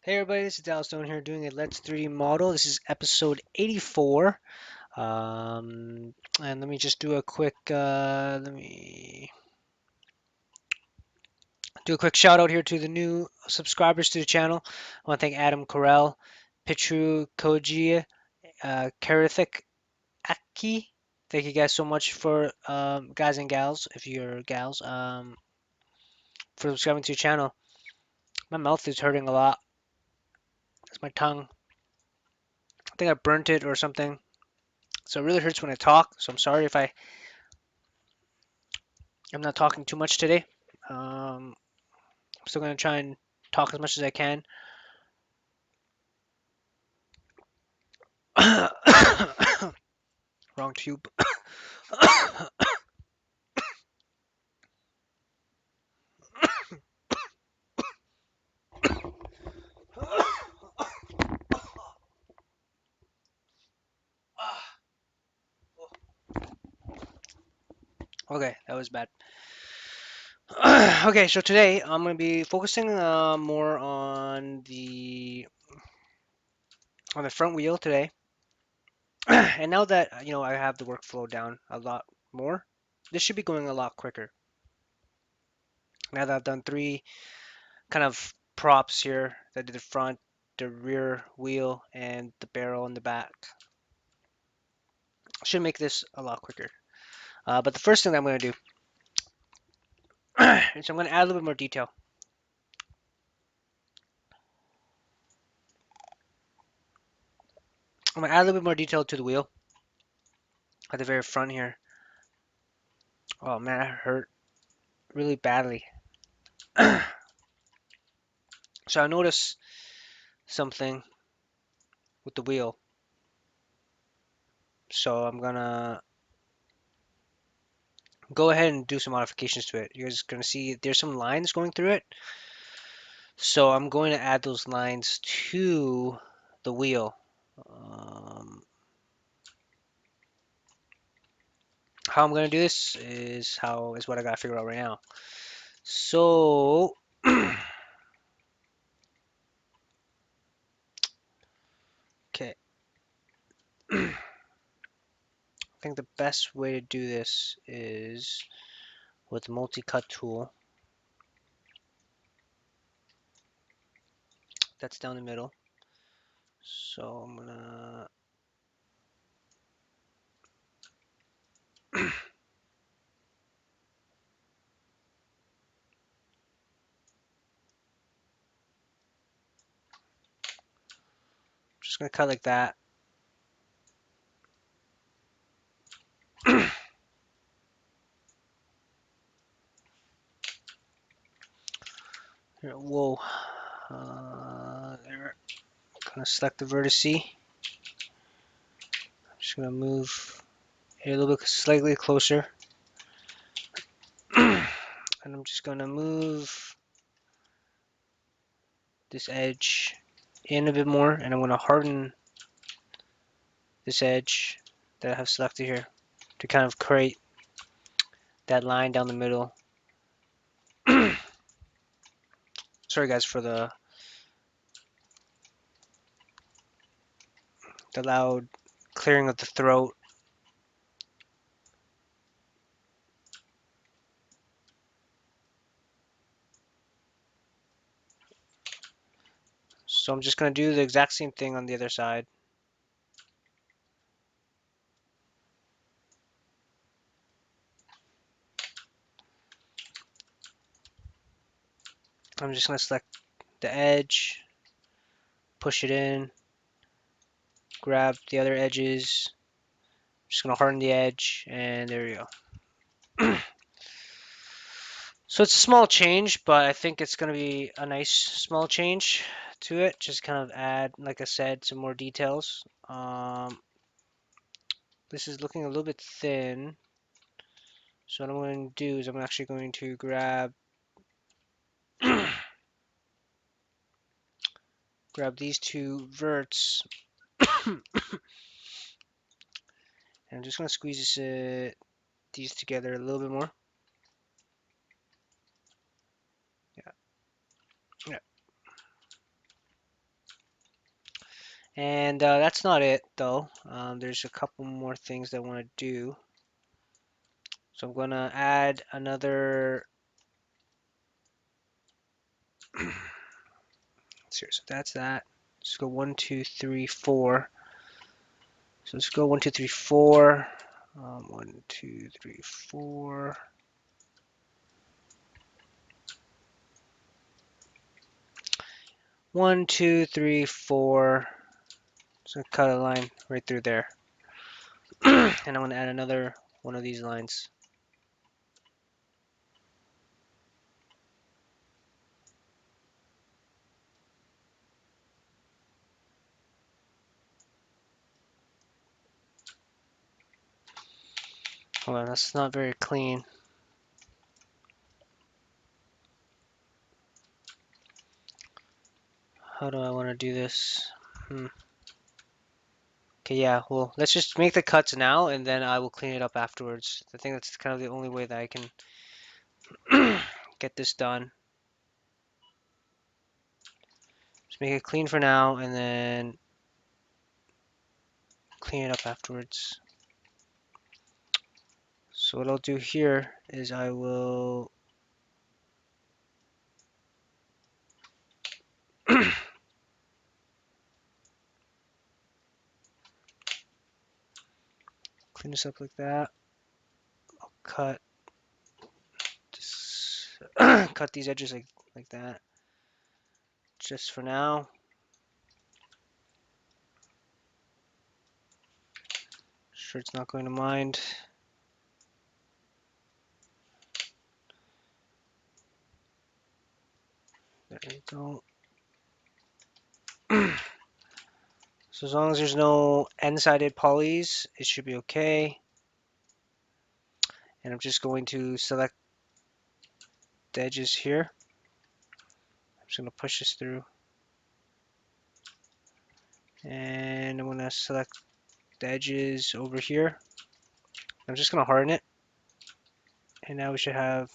Hey everybody, this is Dallas Stone here doing a Let's 3D model. This is episode 84. And let me just do a quick shout out here to the new subscribers to the channel. I want to thank Adam Corell, Pitru Koji, Karithik Aki. Thank you guys so much for guys and gals, if you're gals, for subscribing to the channel. My mouth is hurting a lot. It's my tongue. I think I burnt it or something. So it really hurts when I talk. So I'm sorry if I'm not talking too much today. I'm still going to try and talk as much as I can. Wrong tube. Okay, that was bad. Okay, so today I'm going to be focusing more on the front wheel today. And now that I have the workflow down a lot more, this should be going a lot quicker. Now that I've done three kind of props here, that did the front, the rear wheel, and the barrel in the back, should make this a lot quicker. But the first thing that I'm going to do is I'm going to add a little bit more detail. I'm going to add a little bit more detail to the wheel at the very front here. Oh man, that hurt really badly. So I noticed something with the wheel. So I'm going to go ahead and do some modifications to it. You're just going to see there's some lines going through it. So I'm going to add those lines to the wheel. How I'm going to do this is what I got to figure out right now. So okay. I think the best way to do this is with the multi-cut tool. That's down the middle. So I'm gonna just gonna cut like that. Here, whoa. There. Gonna select the vertice. I'm just gonna move it a little bit slightly closer. And I'm just gonna move this edge in a bit more, and I'm gonna harden this edge that I have selected here to kind of create that line down the middle. Sorry guys for the loud clearing of the throat. So I'm just gonna do the exact same thing on the other side. I'm just gonna select the edge, push it in, grab the other edges. Just gonna harden the edge, and there we go. So it's a small change, but I think it's gonna be a nice small change to it. Just kind of add, like I said, some more details. This is looking a little bit thin. So what I'm going to do is I'm actually going to grab these two verts, and I'm just going to squeeze these together a little bit more. Yeah, yeah. And that's not it though. There's a couple more things that I want to do. So I'm gonna add another. So that's that. Let's go 1, 2, 3, 4. So let's go 1, 2, 3, 4. 1, 2, 3, 4. 1, 2, 3, 4. So cut a line right through there. And I'm going to add another one of these lines. Hold on, that's not very clean. How do I want to do this? Okay, yeah, well, let's just make the cuts now, and then I will clean it up afterwards. I think that's kind of the only way that I can get this done. Just make it clean for now, and then clean it up afterwards. So what I'll do here is I will clean this up like that. I'll cut this, cut these edges like that. Just for now. Sure, it's not going to mind. There we go. So as long as there's no end-sided polys, it should be okay. And I'm just going to select the edges here. I'm just going to push this through. And I'm going to select the edges over here. I'm just going to harden it. And now we should have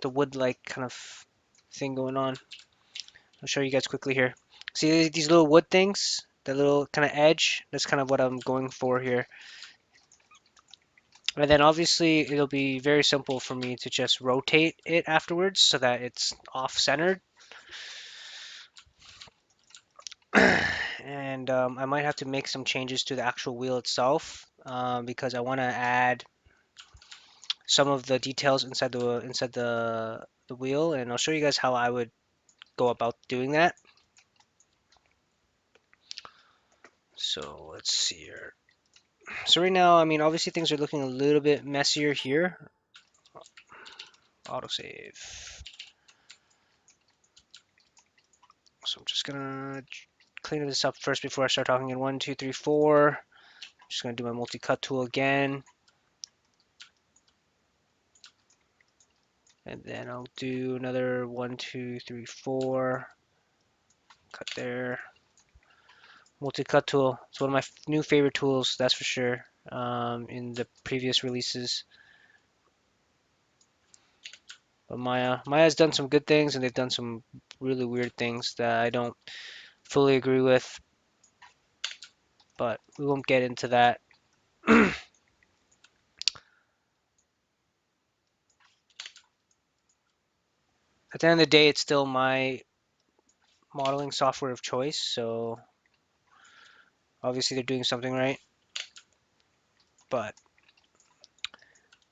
the wood-like kind of thing going on. I'll show you guys quickly here. See these little wood things? The little kind of edge? That's kind of what I'm going for here. And then obviously it'll be very simple for me to just rotate it afterwards so that it's off-centered. And I might have to make some changes to the actual wheel itself because I want to add some of the details inside the wheel, and I'll show you guys how I would go about doing that. So let's see here. So right now, I mean, obviously things are looking a little bit messier here. Autosave. So I'm just gonna clean this up first before I start talking in 1, 2, 3, 4. I'm just gonna do my multi-cut tool again. And then I'll do another 1, 2, 3, 4. Cut there. Multi-cut tool. It's one of my new favorite tools, that's for sure, in the previous releases. But Maya's done some good things, and they've done some really weird things that I don't fully agree with. But we won't get into that. At the end of the day, it's still my modeling software of choice, so obviously they're doing something right. But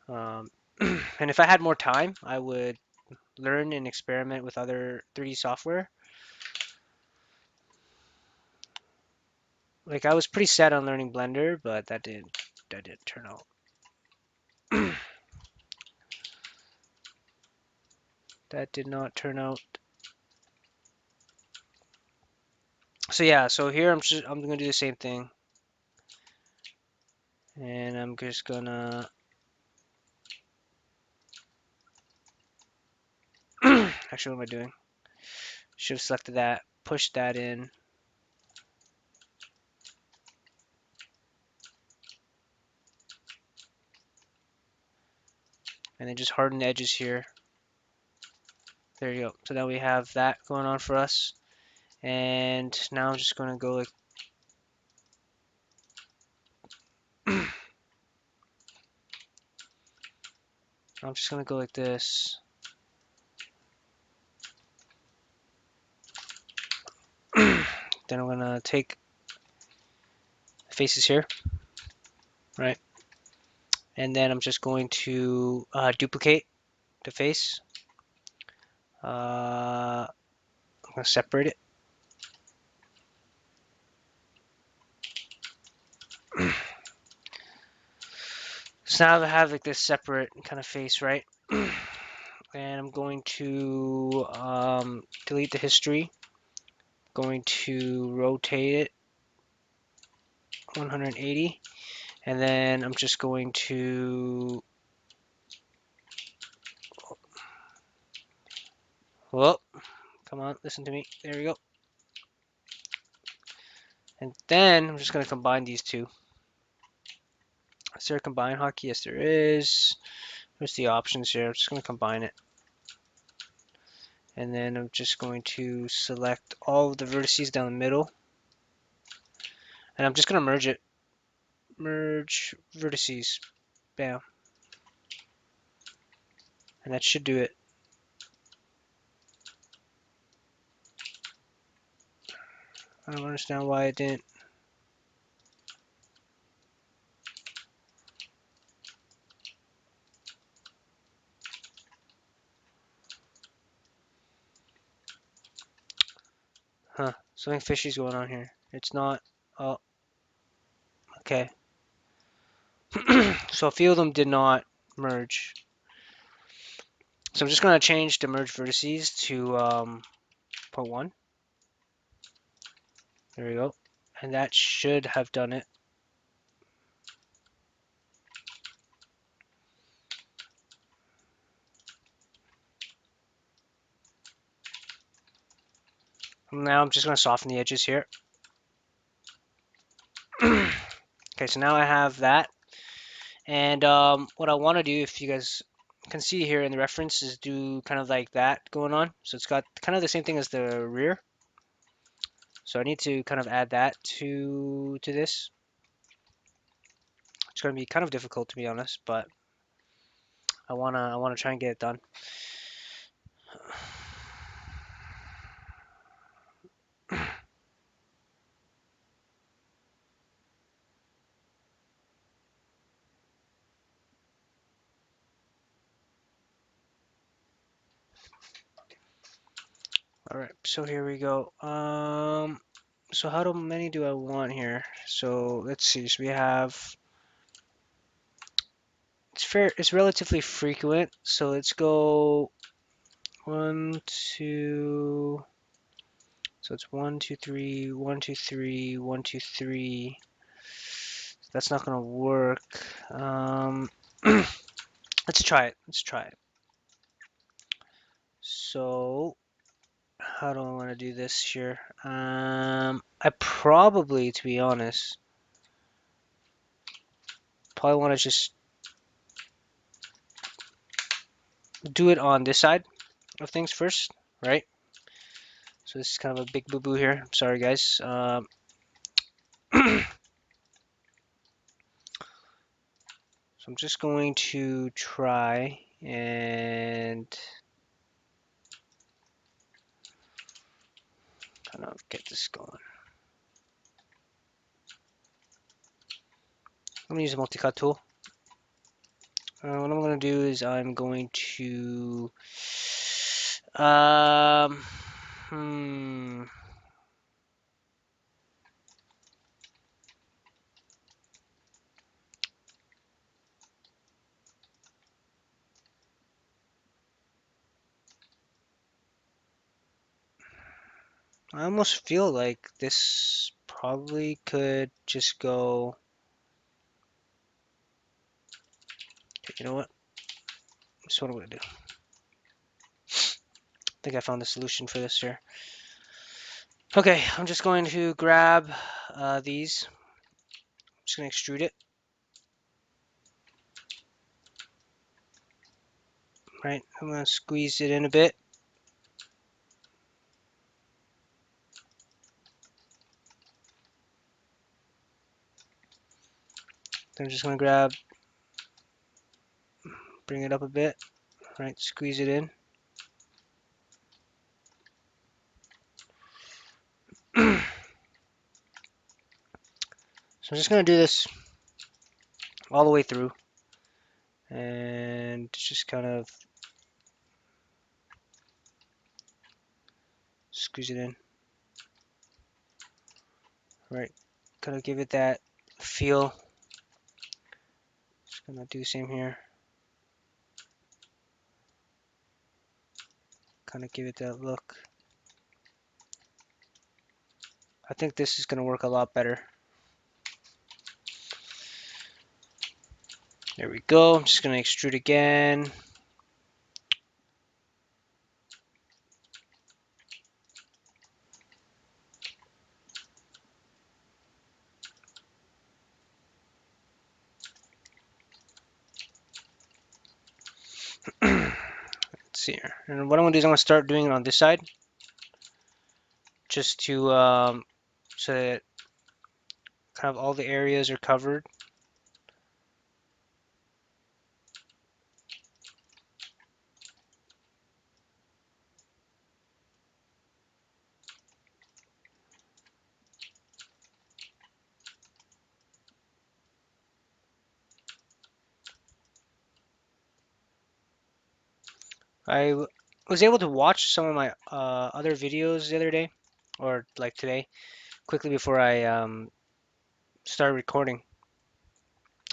and if I had more time, I would learn and experiment with other 3D software. Like I was pretty set on learning Blender, but that didn't turn out. That did not turn out. So yeah, so here I'm gonna do the same thing, and I'm just gonna actually what am I doing? Should have selected that, push that in, and then just harden the edges here. There you go. So now we have that going on for us. And now I'm just going to go like I'm just going to go like this. Then I'm going to take the faces here, right? And then I'm just going to duplicate the face. I'm going to separate it. So now I have like this separate kind of face, right? And I'm going to delete the history. Going to rotate it 180, and then I'm just going to, well, come on, listen to me. There we go. And then I'm just going to combine these two. Is there a combine hotkey? Yes, there is. There's the options here. I'm just going to combine it. And then I'm just going to select all of the vertices down the middle. And I'm just going to merge it. Merge vertices. Bam. And that should do it. I don't understand why it didn't. Huh. Something fishy's going on here. It's not. Oh, okay. So a few of them did not merge. So I'm just going to change the merge vertices to 0.1. There we go. And that should have done it. Now I'm just going to soften the edges here. Okay, so now I have that. And what I want to do, if you guys can see here in the reference, is do kind of like that going on. So it's got kind of the same thing as the rear. So I need to kind of add that to this. It's going to be kind of difficult, to be honest, but I wanna try and get it done. All right, so here we go. So how many do I want here? So let's see. So we have, it's relatively frequent. So let's go 1, 2. So it's 1, 2, 3, 1, 2, 3, 1, 2, 3. That's not gonna work. Let's try it. Let's try it. So how do I want to do this here? I probably, to be honest, probably want to just do it on this side of things first, right? So this is kind of a big boo-boo here. I'm sorry, guys. So I'm just going to try and kind of get this going. I'm gonna use a multi-cut tool. What I'm gonna do is I'm going to hmm, I almost feel like this probably could just go. Okay, you know what? This is what I'm gonna do. I think I found the solution for this here. Okay, I'm just going to grab these. I'm just gonna extrude it. Right, I'm gonna squeeze it in a bit. Then I'm just gonna grab, bring it up a bit, right? Squeeze it in. So I'm just gonna do this all the way through, and just kind of squeeze it in, right? Kind of give it that feel. Just gonna do the same here. Kind of give it that look. I think this is gonna work a lot better. There we go. I'm just gonna extrude again. Let's see here. And what I'm gonna do is I'm gonna start doing it on this side, just to so that kind of all the areas are covered. I was able to watch some of my other videos the other day, or like today, quickly before I started recording,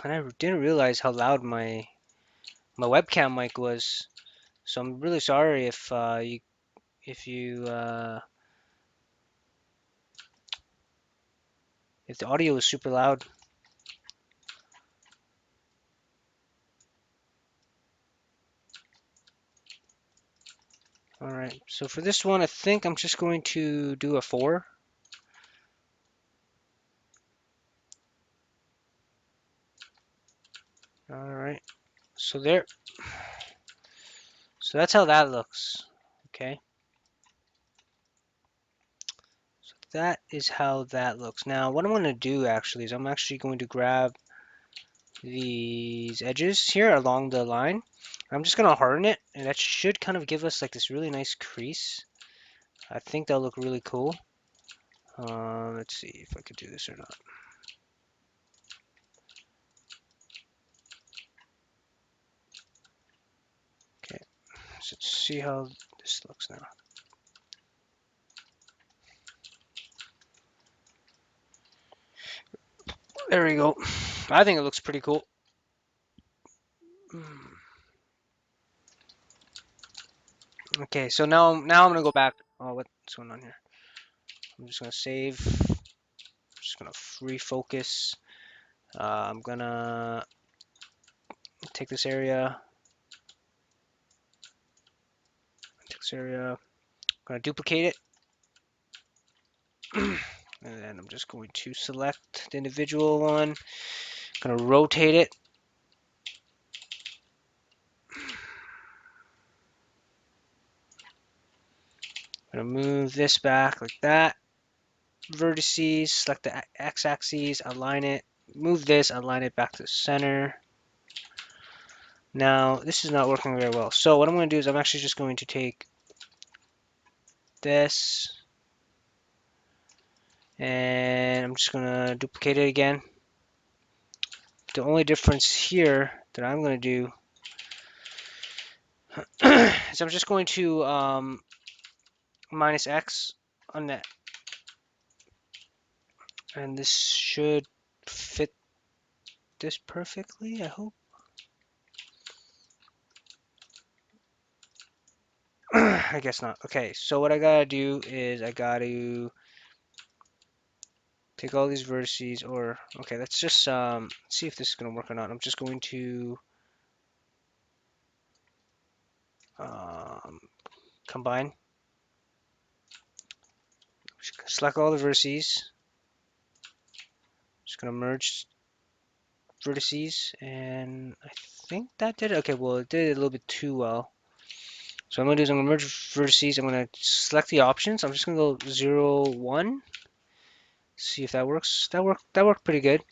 and I didn't realize how loud my webcam mic was. So I'm really sorry if you if the audio is super loud. All right, so for this one, I think I'm just going to do a 4. All right, so there, so that's how that looks. Okay, so that is how that looks. Now, what I'm going to do actually is I'm actually going to grab these edges here along the line. I'm just going to harden it, and that should kind of give us like this really nice crease. I think that'll look really cool. Let's see if I could do this or not. Okay, so let's see how this looks now. There we go. I think it looks pretty cool. Okay, so now I'm gonna go back. Oh, what's going on here? I'm just gonna save. Just gonna refocus. I'm gonna take this area. Take this area. I'm gonna duplicate it. And then I'm just going to select the individual one. Gonna rotate it. Gonna move this back like that. Vertices, select the x-axis, align it. Move this, align it back to the center. Now, this is not working very well. So what I'm going to do is I'm actually just going to take this and I'm just going to duplicate it again. The only difference here that I'm going to do is I'm just going to minus X on that. And this should fit this perfectly, I hope. I guess not. Okay, so what I gotta do is I gotta take all these vertices, or okay, let's just see if this is gonna work or not. I'm just going to combine, select all the vertices, just gonna merge vertices, and I think that did it. Okay, well it did it a little bit too well. So I'm gonna do is I'm gonna merge vertices. I'm gonna select the options. I'm just gonna go 0, 1. See if that works. That worked pretty good.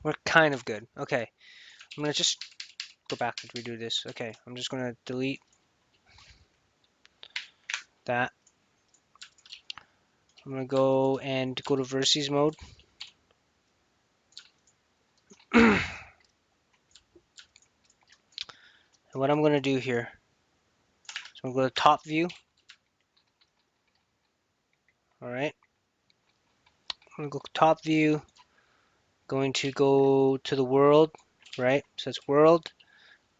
We're kind of good. Okay, I'm gonna just go back and redo this. Okay, I'm just gonna delete that. I'm gonna go to vertices mode. And what I'm gonna do here, so I'm gonna go to top view. All right, I'm gonna go top view. Going to go to the world, right? So it's world.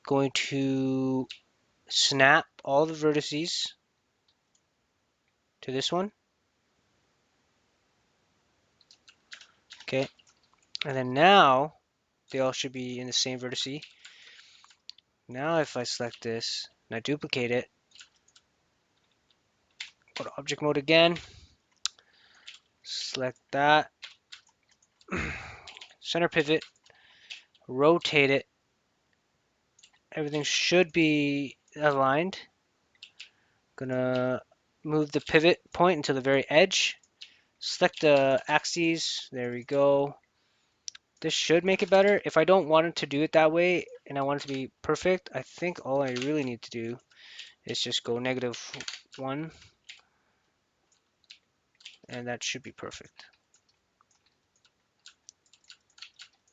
Going to snap all the vertices to this one. Okay, and then now they all should be in the same vertice. Now if I select this and I duplicate it, go to object mode again, select that, center pivot, rotate it, everything should be aligned. Gonna move the pivot point into the very edge, select the axes, there we go. This should make it better. If I don't want it to do it that way and I want it to be perfect, I think all I really need to do is just go -1 and that should be perfect.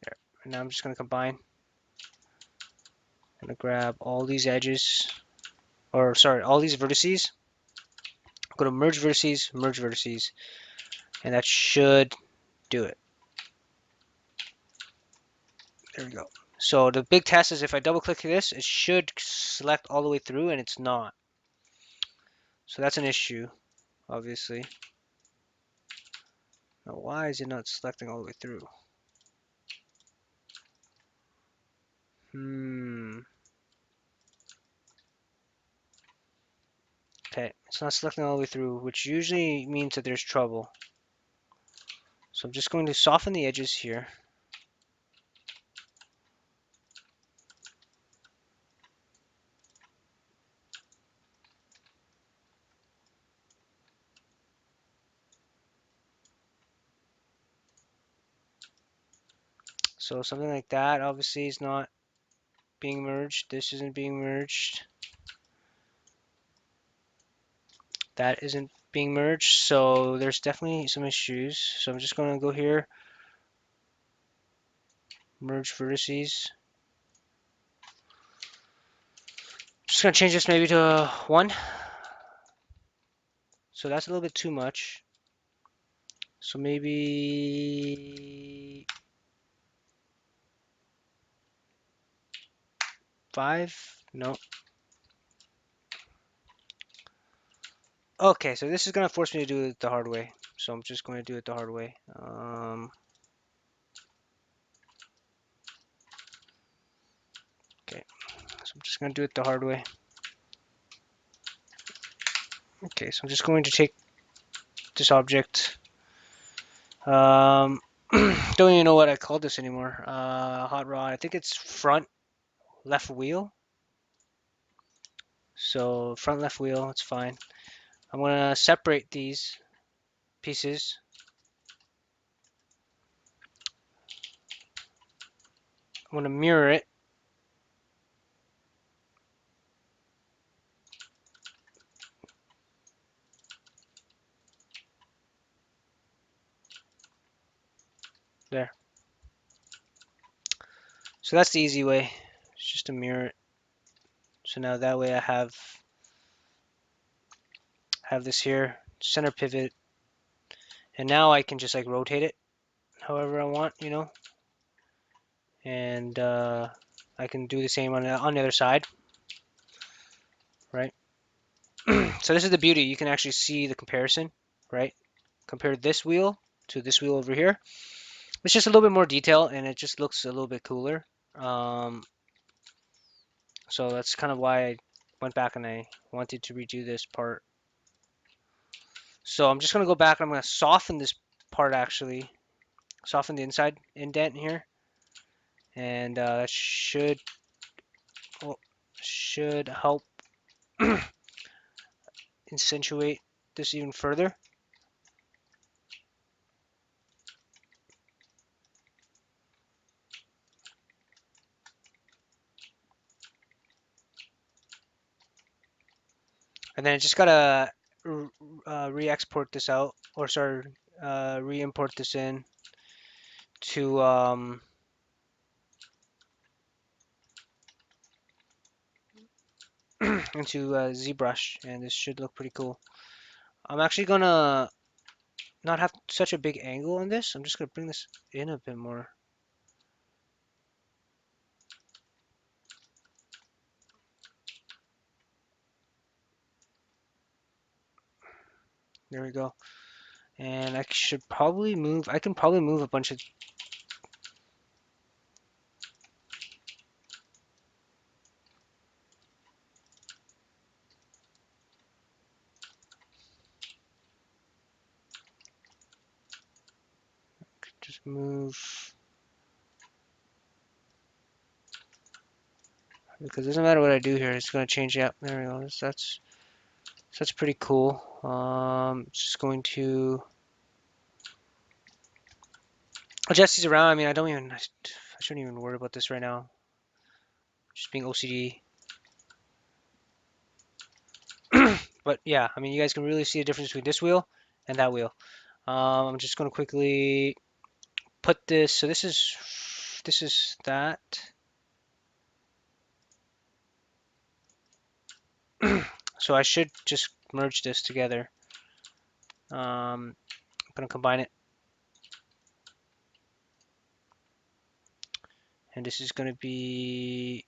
There. And now I'm just going to combine. I'm going to grab all these edges, or sorry, all these vertices. Go to merge vertices, and that should do it. There we go. So the big test is if I double click this, it should select all the way through and it's not. So that's an issue, obviously. Now why is it not selecting all the way through? Okay, it's not selecting all the way through, which usually means that there's trouble. So I'm just going to soften the edges here. So something like that obviously is not being merged. This isn't being merged. That isn't being merged. So there's definitely some issues. So I'm just going to go here, merge vertices. Just going to change this maybe to 1. So that's a little bit too much. So maybe 5? No. Okay, so this is going to force me to do it the hard way. So I'm just going to do it the hard way. Okay, so I'm just going to do it the hard way. Okay, so I'm just going to take this object. Don't even know what I called this anymore. Hot rod. I think it's front left wheel. So front left wheel, it's fine. I'm going to separate these pieces. I'm going to mirror it. There. So that's the easy way. It's just to mirror it. So now that way I have this here, center pivot, and now I can just like rotate it however I want, you know, and I can do the same on the other side, right? So this is the beauty. You can actually see the comparison, right? Compare this wheel to this wheel over here. It's just a little bit more detail, and it just looks a little bit cooler. So that's kind of why I went back and I wanted to redo this part. So I'm just going to go back and I'm going to soften this part actually. Soften the inside indent here. And that should help accentuate this even further. And then I just gotta re-export this out, or sorry, re-import this in to into ZBrush, and this should look pretty cool. I'm actually gonna not have such a big angle on this. I'm just gonna bring this in a bit more. There we go. And I should probably move. I can probably move a bunch of. Just move because it doesn't matter what I do here. It's gonna change. Yeah, there we go. That's pretty cool. Just going to adjust these around. I mean, I shouldn't even worry about this right now. Just being OCD. But yeah, I mean, you guys can really see the difference between this wheel and that wheel. I'm just going to quickly put this. So this is that. So I should just merge this together. I'm going to combine it, and this is going to be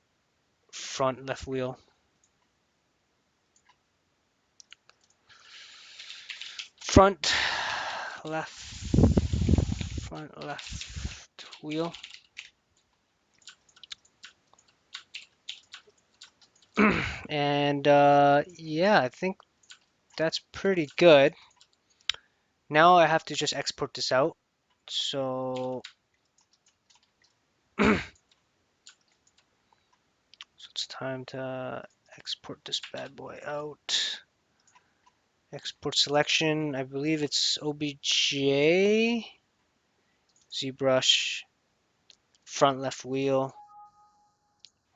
front left wheel. Front left front left wheel. And yeah, I think that's pretty good. Now I have to just export this out. So, so it's time to export this bad boy out. Export selection, I believe it's OBJ, ZBrush, front left wheel,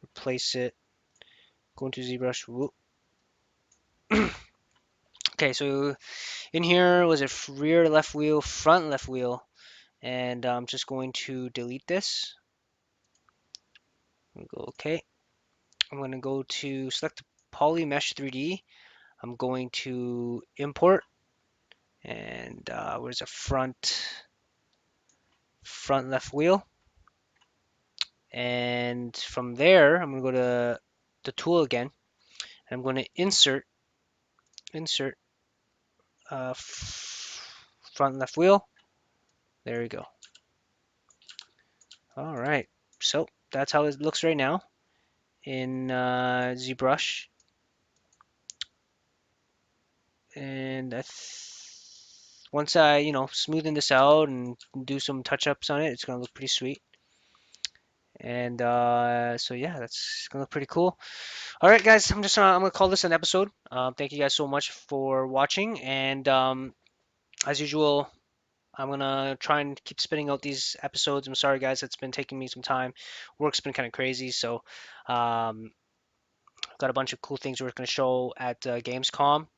replace it, go into ZBrush. Whoop. Okay, so in here was a rear left wheel, front left wheel, and I'm just going to delete this. Go okay. I'm going to go to select Poly Mesh 3D. I'm going to import, and where's the front left wheel, and from there I'm going to go to the tool again, and I'm going to insert front left wheel. There we go. All right, so that's how it looks right now in ZBrush, and once I smoothen this out and do some touch-ups on it, it's gonna look pretty sweet. And so yeah, that's gonna look pretty cool. All right, guys, I'm gonna call this an episode. Thank you guys so much for watching, and as usual, I'm gonna try and keep spitting out these episodes. I'm sorry, guys, it's been taking me some time. Work's been kind of crazy, so um, got a bunch of cool things we're gonna show at Gamescom,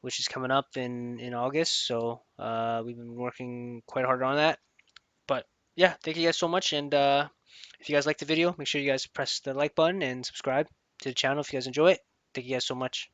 which is coming up in August. So we've been working quite hard on that. But yeah, thank you guys so much, and if you guys like the video, make sure you guys press the like button and subscribe to the channel if you guys enjoy it. Thank you guys so much.